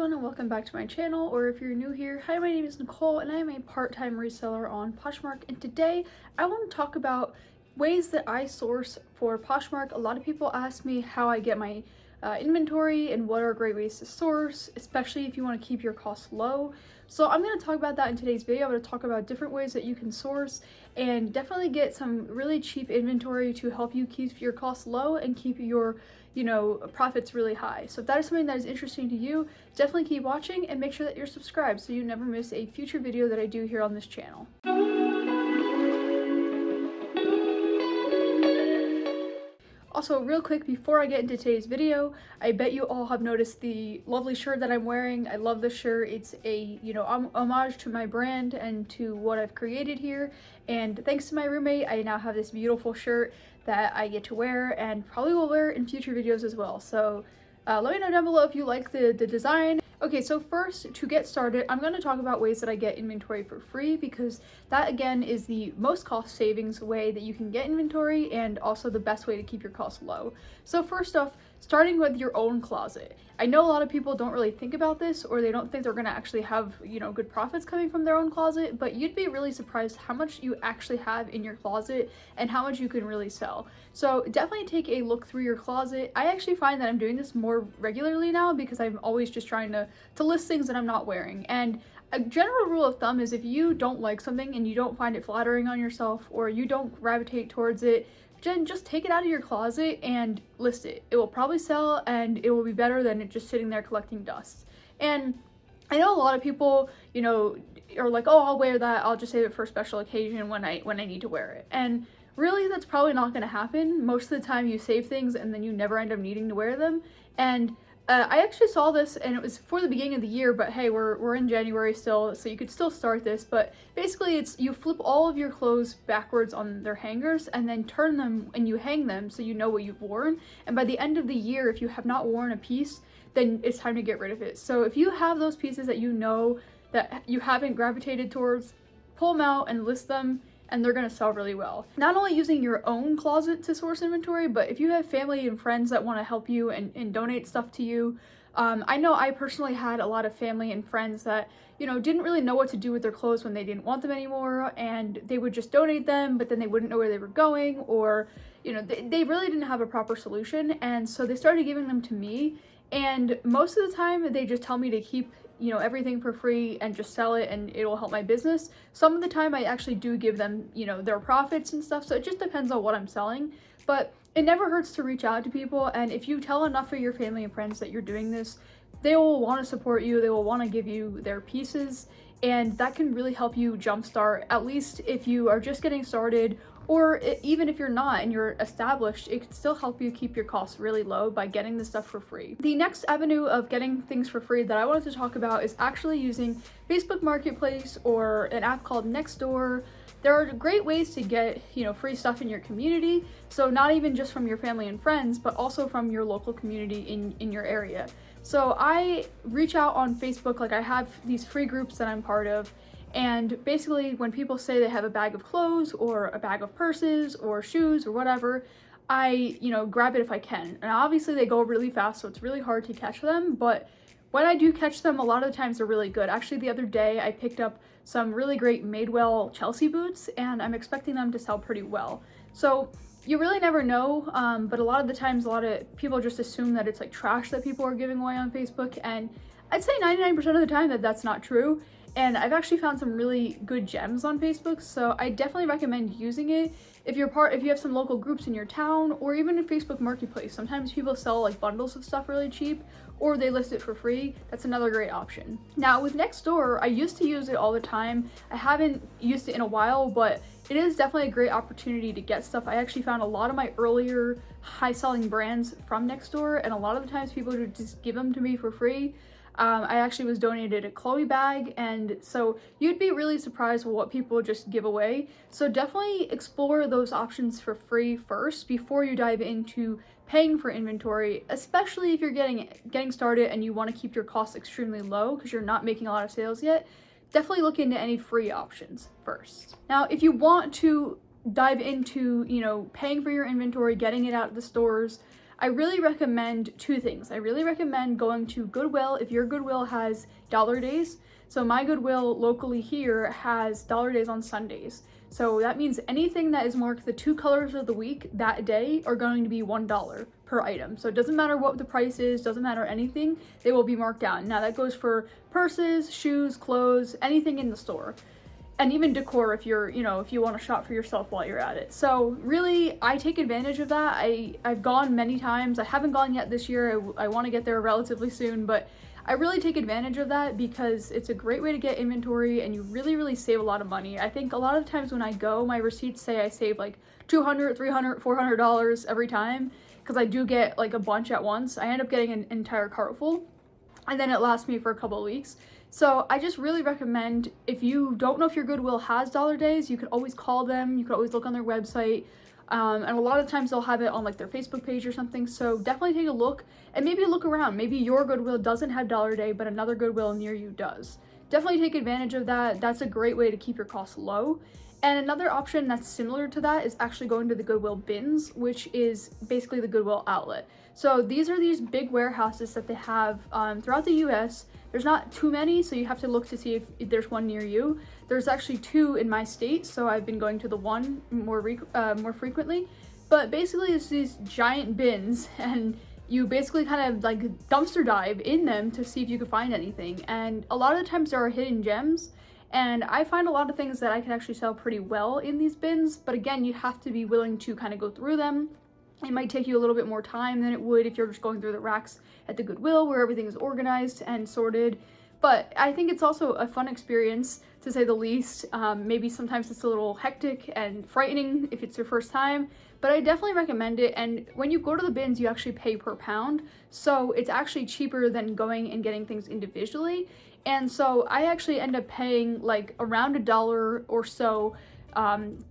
everyone and welcome back to my channel, or if you're new here, hi, my name is Nicole and I am a part-time reseller on Poshmark, and today I want to talk about ways that I source for Poshmark. A lot of people ask me how I get my inventory and what are great ways to source, especially if you want to keep your costs low. So I'm going to talk about that in today's video. I'm going to talk about different ways that you can source and definitely get some really cheap inventory to help you keep your costs low and keep your profits really high. So if that is something that is interesting to you, definitely keep watching and make sure that you're subscribed so you never miss a future video that I do here on this channel. Also, real quick before I get into today's video, I bet you all have noticed the lovely shirt that I'm wearing. I love this shirt. It's a, homage to my brand and to what I've created here. And thanks to my roommate, I now have this beautiful shirt that I get to wear and probably will wear in future videos as well. So let me know down below if you like the design. Okay, so first, to get started, I'm going to talk about ways that I get inventory for free, because that again is the most cost savings way that you can get inventory and also the best way to keep your costs low. So first off, starting with your own closet. I know a lot of people don't really think about this, or they don't think they're going to actually have, good profits coming from their own closet, but you'd be really surprised how much you actually have in your closet and how much you can really sell. So definitely take a look through your closet. I actually find that I'm doing this more regularly now because I'm always just trying to list things that I'm not wearing. And a general rule of thumb is if you don't like something and you don't find it flattering on yourself, or you don't gravitate towards it, then just take it out of your closet and list it. It will probably sell and it will be better than it just sitting there collecting dust. And I know a lot of people, are like, oh, I'll wear that. I'll just save it for a special occasion when I need to wear it. And really, that's probably not going to happen. Most of the time you save things and then you never end up needing to wear them. And I actually saw this, and it was for the beginning of the year, but hey, we're in January still, so you could still start this. But basically, it's you flip all of your clothes backwards on their hangers and then turn them and you hang them so you know what you've worn. And by the end of the year, if you have not worn a piece, then it's time to get rid of it. So if you have those pieces that you know that you haven't gravitated towards, pull them out and list them, and they're going to sell really well. Not only using your own closet to source inventory, but if you have family and friends that want to help you and donate stuff to you. I know I personally had a lot of family and friends that, didn't really know what to do with their clothes when they didn't want them anymore, and they would just donate them, but then they wouldn't know where they were going, or, they really didn't have a proper solution, and so they started giving them to me, and most of the time they just tell me to keep everything for free and just sell it and it will help my business. Some of the time I actually do give them, their profits and stuff, so it just depends on what I'm selling. But it never hurts to reach out to people, and if you tell enough of your family and friends that you're doing this, they will want to support you, they will want to give you their pieces, and that can really help you jumpstart, at least if you are just getting started, or even if you're not and you're established, it can still help you keep your costs really low by getting the stuff for free. The next avenue of getting things for free that I wanted to talk about is actually using Facebook Marketplace or an app called Nextdoor. There are great ways to get, free stuff in your community. So not even just from your family and friends, but also from your local community in your area. So I reach out on Facebook, like I have these free groups that I'm part of. And basically when people say they have a bag of clothes or a bag of purses or shoes or whatever, I, grab it if I can. And obviously they go really fast, so it's really hard to catch them. But when I do catch them, a lot of the times they're really good. Actually, the other day I picked up some really great Madewell Chelsea boots, and I'm expecting them to sell pretty well. So you really never know, but a lot of the times a lot of people just assume that it's like trash that people are giving away on Facebook, and I'd say 99% of the time that that's not true. And I've actually found some really good gems on Facebook, so I definitely recommend using it if you have some local groups in your town, or even in Facebook Marketplace. Sometimes people sell like bundles of stuff really cheap, or they list it for free. That's another great option. Now with Nextdoor, I used to use it all the time. I haven't used it in a while, but it is definitely a great opportunity to get stuff. I actually found a lot of my earlier high-selling brands from Nextdoor, and a lot of the times people would just give them to me for free. I actually was donated a Chloe bag, and so you'd be really surprised with what people just give away. So definitely explore those options for free first before you dive into paying for inventory, especially if you're getting started and you want to keep your costs extremely low because you're not making a lot of sales yet. Definitely look into any free options first. Now, if you want to dive into, paying for your inventory, getting it out of the stores, I really recommend two things. I really recommend going to Goodwill if your Goodwill has dollar days. So my Goodwill locally here has dollar days on Sundays. So that means anything that is marked the 2 colors of the week that day are going to be $1 per item. So it doesn't matter what the price is, doesn't matter anything, they will be marked down. Now that goes for purses, shoes, clothes, anything in the store. And even decor if you're, if you want to shop for yourself while you're at it. So really, I take advantage of that. I've gone many times. I haven't gone yet this year. I want to get there relatively soon, but I really take advantage of that because it's a great way to get inventory and you really, really save a lot of money. I think a lot of times when I go, my receipts say I save like $200, $300, $400 every time because I do get like a bunch at once. I end up getting an entire cart full and then it lasts me for a couple of weeks. So I just really recommend, if you don't know if your Goodwill has dollar days, you can always call them, you can always look on their website, and a lot of times they'll have it on like their Facebook page or something, so definitely take a look, and maybe look around. Maybe your Goodwill doesn't have dollar day, but another Goodwill near you does. Definitely take advantage of that. That's a great way to keep your costs low. And another option that's similar to that is actually going to the Goodwill bins, which is basically the Goodwill Outlet. So these are these big warehouses that they have throughout the US. There's not too many, so you have to look to see if there's one near you. There's actually 2 in my state, so I've been going to the one more frequently. But basically it's these giant bins, and you basically kind of like dumpster dive in them to see if you can find anything. And a lot of the times there are hidden gems, and I find a lot of things that I can actually sell pretty well in these bins, but again, you have to be willing to kind of go through them. It might take you a little bit more time than it would if you're just going through the racks at the Goodwill where everything is organized and sorted. But I think it's also a fun experience, to say the least. Maybe sometimes it's a little hectic and frightening if it's your first time, but I definitely recommend it. And when you go to the bins, you actually pay per pound, so it's actually cheaper than going and getting things individually. And so I actually end up paying like around $1 or so,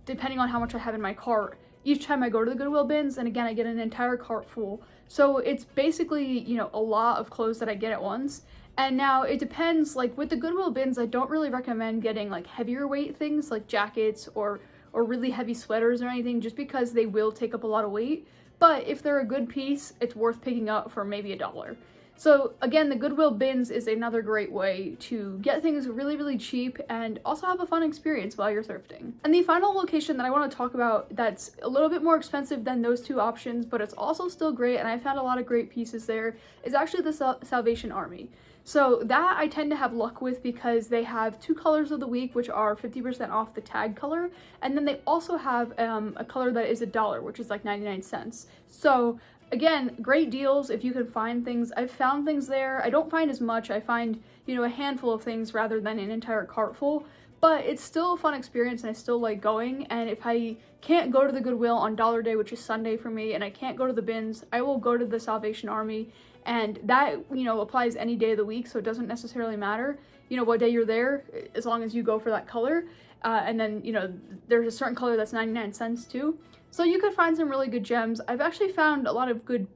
depending on how much I have in my cart, each time I go to the Goodwill bins, and again, I get an entire cart full. So it's basically, a lot of clothes that I get at once. And now it depends, like with the Goodwill bins, I don't really recommend getting like heavier weight things like jackets or really heavy sweaters or anything, just because they will take up a lot of weight. But if they're a good piece, it's worth picking up for maybe $1. So again, the Goodwill bins is another great way to get things really, really cheap and also have a fun experience while you're thrifting. And the final location that I want to talk about that's a little bit more expensive than those 2 options, but it's also still great, and I found a lot of great pieces there, is actually the Salvation Army. So that I tend to have luck with because they have 2 colors of the week, which are 50% off the tag color, and then they also have a color that is $1, which is like 99 cents. So again, great deals if you can find things. I've found things there. I don't find as much. I find, a handful of things rather than an entire cart full, but it's still a fun experience and I still like going. And if I can't go to the Goodwill on dollar day, which is Sunday for me, and I can't go to the bins, I will go to the Salvation Army, and that, applies any day of the week, so it doesn't necessarily matter, what day you're there, as long as you go for that color. And then, there's a certain color that's 99 cents too. So you could find some really good gems. I've actually found a lot of good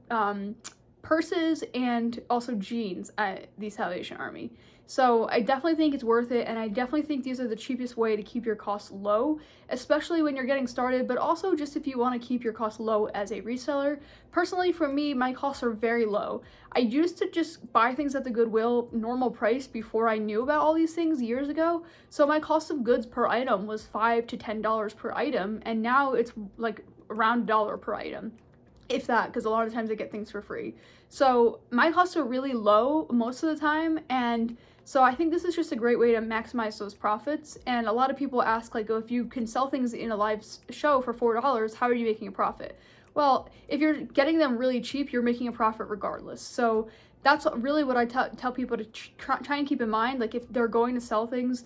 purses and also jeans at the Salvation Army. So I definitely think it's worth it, and I definitely think these are the cheapest way to keep your costs low, especially when you're getting started, but also just if you want to keep your costs low as a reseller. Personally, for me, my costs are very low. I used to just buy things at the Goodwill normal price before I knew about all these things years ago, so my cost of goods per item was $5 to $10 per item, and now it's like around $1 per item, if that, because a lot of times I get things for free. So my costs are really low most of the time, and so I think this is just a great way to maximize those profits. And a lot of people ask, like, oh, if you can sell things in a live show for $4, how are you making a profit? Well, if you're getting them really cheap, you're making a profit regardless. So that's really what I tell people to try and keep in mind. Like, if they're going to sell things,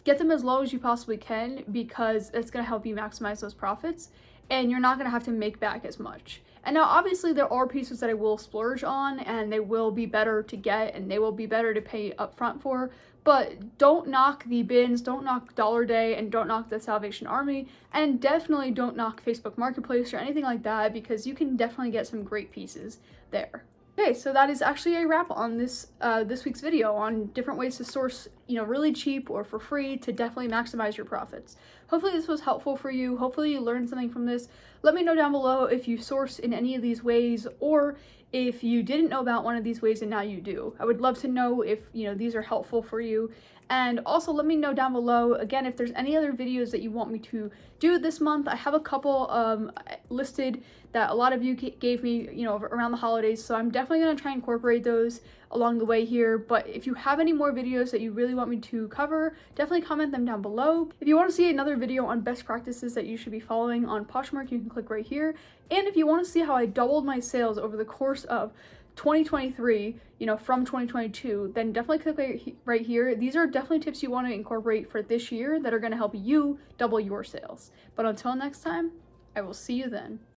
get them as low as you possibly can, because it's going to help you maximize those profits, and you're not going to have to make back as much. And now obviously there are pieces that I will splurge on, and they will be better to get, and they will be better to pay upfront for, but don't knock the bins, don't knock Dollar Day, and don't knock the Salvation Army, and definitely don't knock Facebook Marketplace or anything like that, because you can definitely get some great pieces there. Okay, so that is actually a wrap on this this week's video on different ways to source, really cheap or for free to definitely maximize your profits. Hopefully this was helpful for you. Hopefully you learned something from this. Let me know down below if you source in any of these ways, or if you didn't know about one of these ways and now you do. I would love to know if, these are helpful for you. And also let me know down below, again, if there's any other videos that you want me to do this month. I have a couple listed that a lot of you gave me, around the holidays, so I'm definitely going to try and incorporate those along the way here. But if you have any more videos that you really want me to cover, definitely comment them down below. If you want to see another video on best practices that you should be following on Poshmark, you can click right here. And if you want to see how I doubled my sales over the course of 2023, from 2022, then definitely click right here. These are definitely tips you want to incorporate for this year that are going to help you double your sales. But until next time, I will see you then.